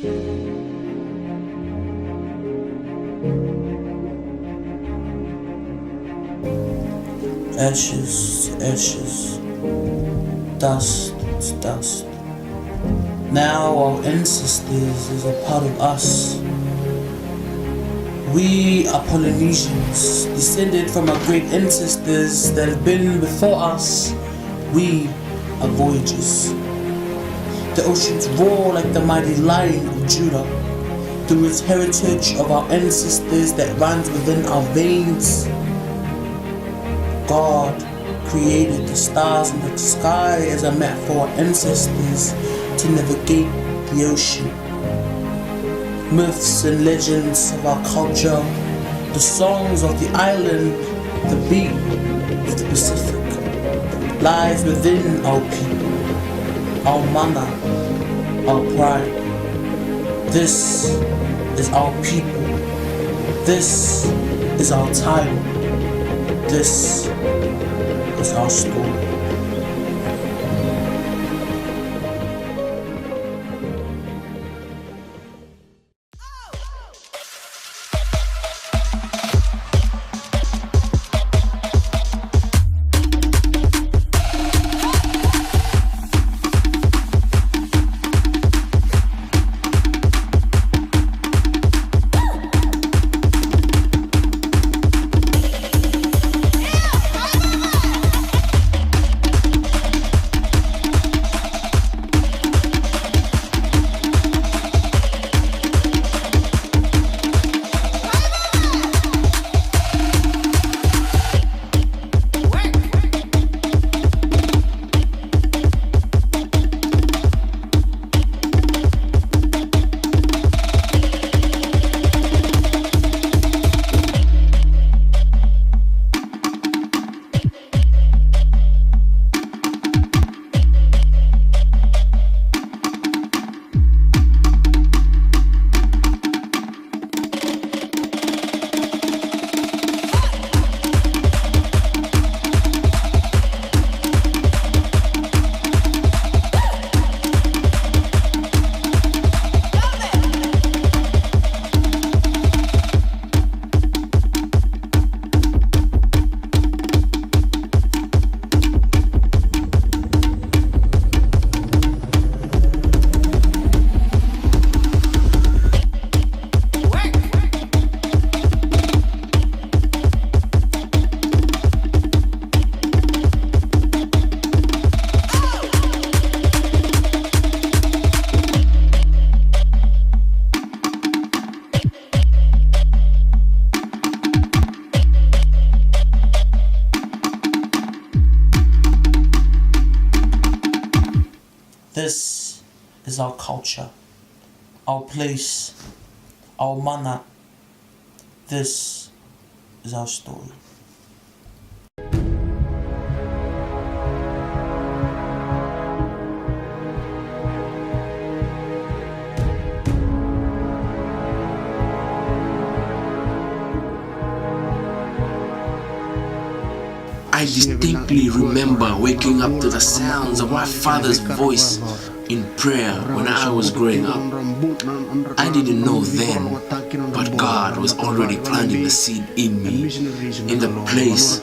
Ashes to ashes, dust to dust. Now our ancestors is a part of us. We are Polynesians, descended from our great ancestors that have been before us. We are voyagers. The oceans roar like the mighty lion of Judah, through its heritage of our ancestors that runs within our veins. God created the stars in the sky as a map for our ancestors to navigate the ocean. Myths and legends of our culture, the songs of the island, the beat of the Pacific, lies within our people, our mana, our pride. This is our people. This is our time. This is our story. This is our culture, our place, our mana. This is our story. I distinctly remember waking up to the sounds of my father's voice in prayer when I was growing up. I didn't know then, but God was already planting the seed in me in the place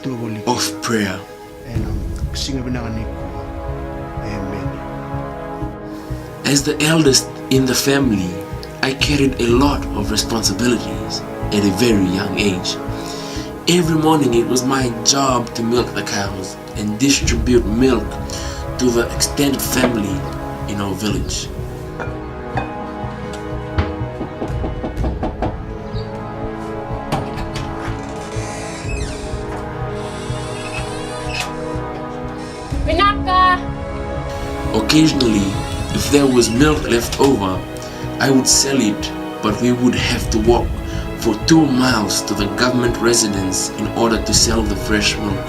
of prayer. As the eldest in the family, I carried a lot of responsibilities at a very young age. Every morning it was my job to milk the cows and distribute milk to the extended family in our village. Occasionally, if there was milk left over, I would sell it, but we would have to walk for 2 miles to the government residence in order to sell the fresh milk.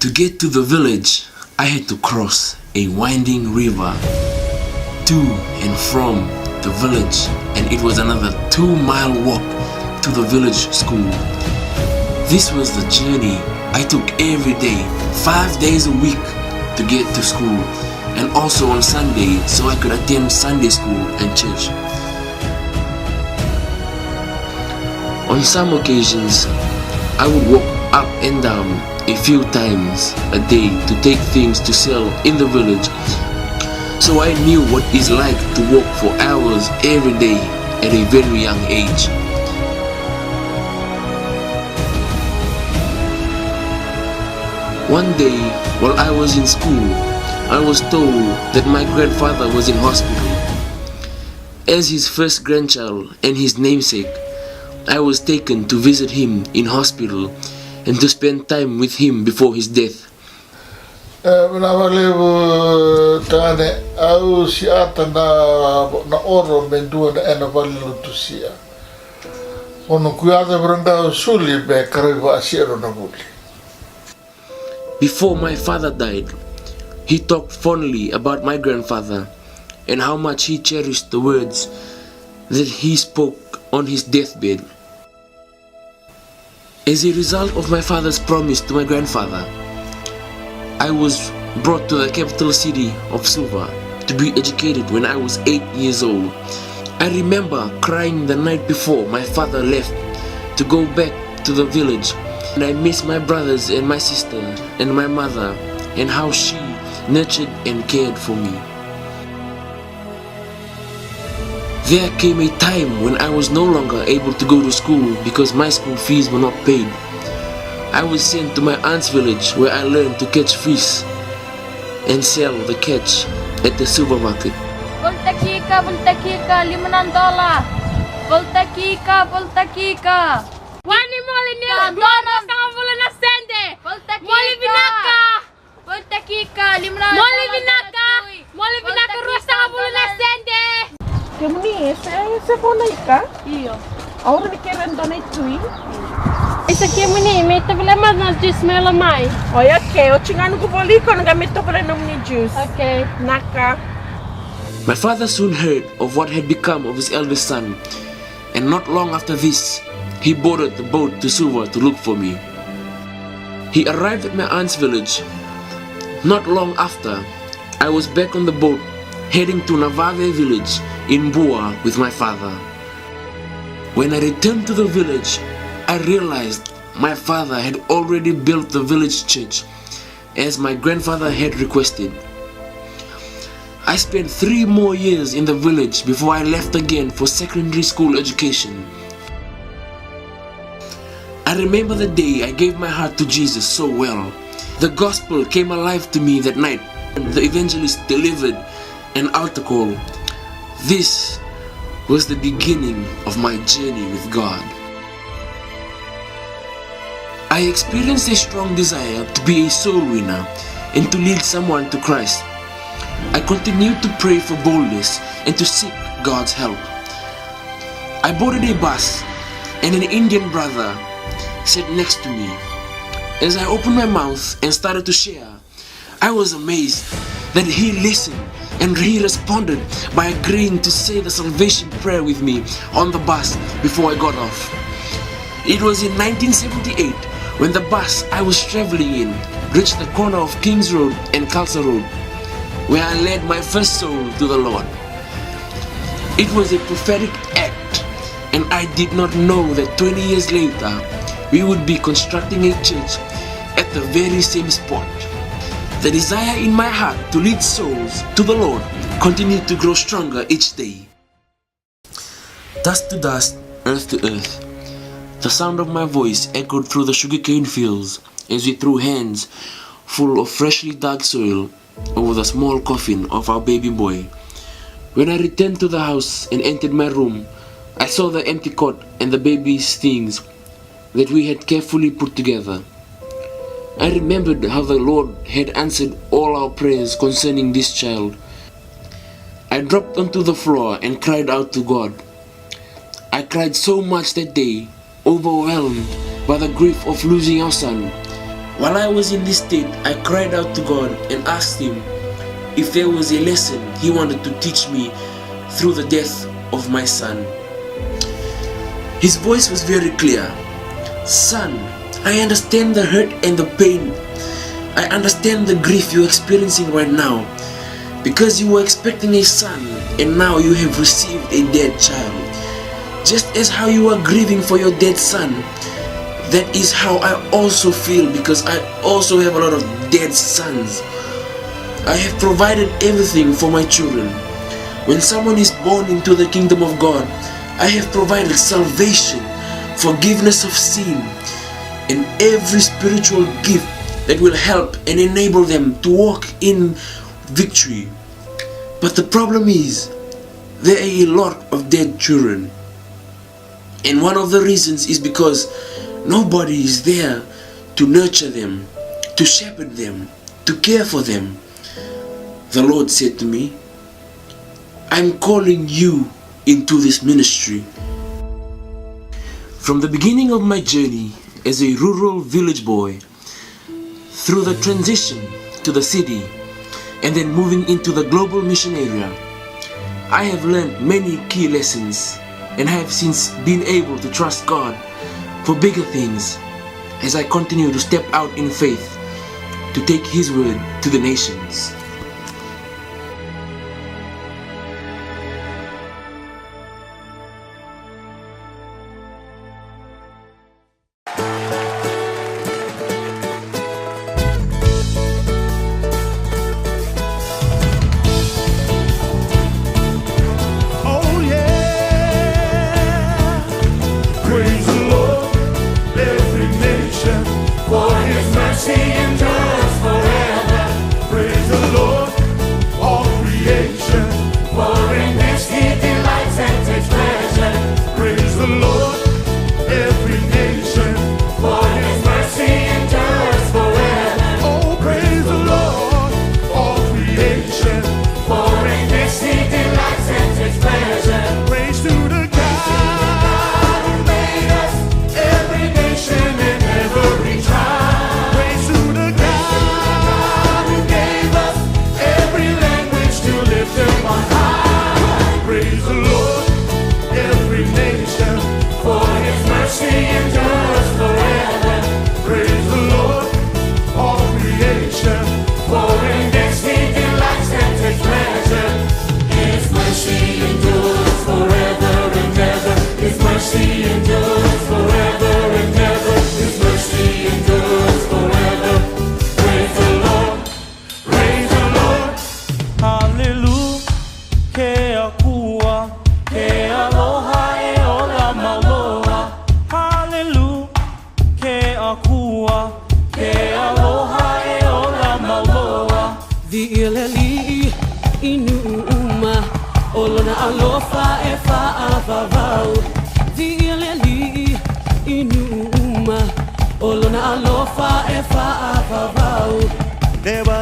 To get to the village, I had to cross a winding river to and from the village, and it was another 2-mile walk to the village school. This was the journey I took every day, 5 days a week, to get to school. and also on Sunday so I could attend Sunday school and church. On some occasions, I would walk up and down a few times a day to take things to sell in the village, so I knew what it's like to walk for hours every day at a very young age. One day, while I was in school, I was told that my grandfather was in hospital. As his first grandchild and his namesake, I was taken to visit him in hospital and to spend time with him before his death. Before my father died, he talked fondly about my grandfather and how much he cherished the words that he spoke on his deathbed. As a result of my father's promise to my grandfather, I was brought to the capital city of Suva to be educated when I was 8 years old. I remember crying the night before my father left to go back to the village, and I miss my brothers and my sister and my mother and how she nurtured and cared for me. There came a time when I was no longer able to go to school because my school fees were not paid. I was sent to my aunt's village where I learned to catch fish and sell the catch at the supermarket. Voltakika, voltakika, $5. Voltakika. Wani molinil, dono kambula na sende. Moli vinaka. Voltakika, $5. Moli vinaka rusa kambula na sende. Kemuni, saya pun naik kah? Iyo. Orang ni kira donai tui. Isa kemuni, may tablema na juice melamay. Oh ya, okay. O cinganu ko boli ko nagamit to pala ng ni juice. Okay. Naka. My father soon heard of what had become of his eldest son, and not long after this, he boarded the boat to Suva to look for me. He arrived at my aunt's village. Not long after, I was back on the boat, heading to Navave village in Bua with my father. When I returned to the village, I realized my father had already built the village church, as my grandfather had requested. I spent 3 more years in the village before I left again for secondary school education. I remember the day I gave my heart to Jesus so well. The gospel came alive to me that night, and the evangelist delivered an altar call. This was the beginning of my journey with God. I experienced a strong desire to be a soul winner and to lead someone to Christ. I continued to pray for boldness and to seek God's help. I boarded a bus and an Indian brother sat next to me. As I opened my mouth and started to share, I was amazed that he listened and he responded by agreeing to say the salvation prayer with me on the bus before I got off. It was in 1978 when the bus I was traveling in reached the corner of Kings Road and Khalsa Road, where I led my first soul to the Lord. It was a prophetic act, and I did not know that 20 years later we would be constructing a church at the very same spot. The desire in my heart to lead souls to the Lord continued to grow stronger each day. Dust to dust, earth to earth. The sound of my voice echoed through the sugarcane fields as we threw hands full of freshly dug soil over the small coffin of our baby boy. When I returned to the house and entered my room, I saw the empty cot and the baby's things that we had carefully put together. I remembered how the Lord had answered all our prayers concerning this child. I dropped onto the floor and cried out to God. I cried so much that day, overwhelmed by the grief of losing our son. While I was in this state, I cried out to God and asked Him if there was a lesson He wanted to teach me through the death of my son. His voice was very clear. Son, I understand the hurt and the pain. I understand the grief you're experiencing right now. because you were expecting a son and now you have received a dead child. Just as how you are grieving for your dead son, that is how I also feel, because I also have a lot of dead sons. I have provided everything for my children. When someone is born into the kingdom of God, I have provided salvation, forgiveness of sin, and every spiritual gift that will help and enable them to walk in victory. But the problem is, there are a lot of dead children. And one of the reasons is because nobody is there to nurture them, to shepherd them, to care for them. The Lord said to me, I'm calling you into this ministry. From the beginning of my journey as a rural village boy, through the transition to the city, and then moving into the global mission area, I have learned many key lessons, and I have since been able to trust God for bigger things as I continue to step out in faith to take His word to the nations. Never